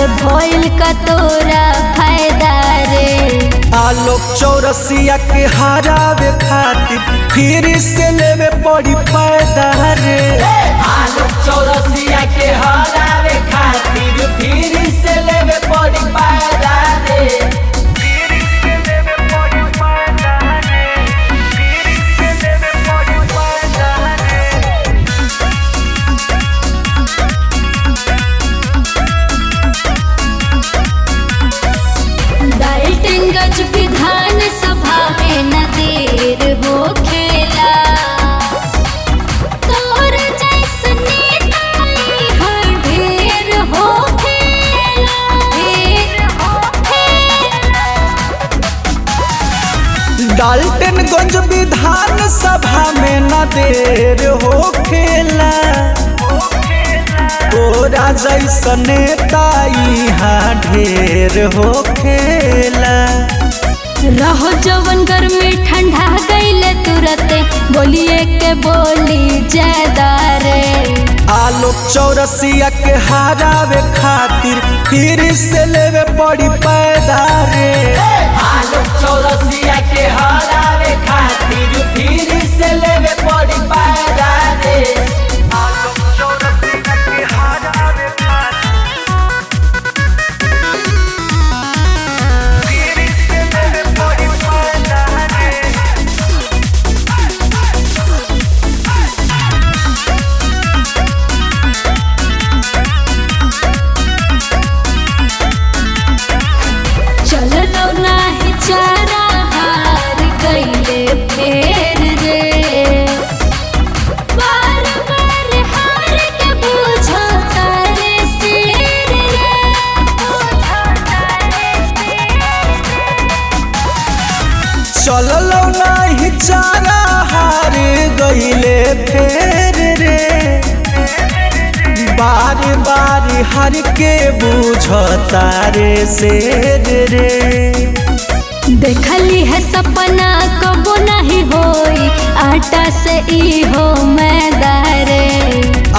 भइल का तोरा फायदा रे। आलोक चौरसिया के हरावे खातिर फिर से लेवे पड़ी फायदा रे। आलोक चौरसिया के हरावे खातिर फिर से लेवे पड़ी फायदा रे। डाल्टनगंज विधान सभा में न देर हो खेला, तोर जैसन नेता हर ढेर हो खेला, ढेर हो खेला। डाल्टनगंज विधान सभा में न देर हो खेला, तोरा जैसन नेता यहाँ ढेर हो खेला। रहो जवन घर में ठंडा गईले तुरते, बोलिए के बोली ज्यादा रे। आलोक चौरसिया के हरावे खातिर फिर से लेवे पड़ी पैदा रे। आलोक चौरसिया के हरावे खातिर फिर से लेवे पड़ी फायदा रे। चलो नाही चारा हार गईले फेर रे, बार बार हार के बुझो तारे शेर रे, बुझो तारे शेर रे। चललो नाही चारा हार गईले फेर रे, बार बार हार के बुझता रे शेर रे। देखली है सपना कबो नहीं होई, आटा से ई हो मैदा रे।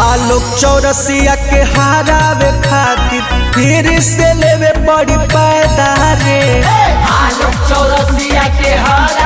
आलोक चौरसिया के हरावे खातिर फिर से लेवे पड़ी पैदा रे। आलोक चौरसिया के हरा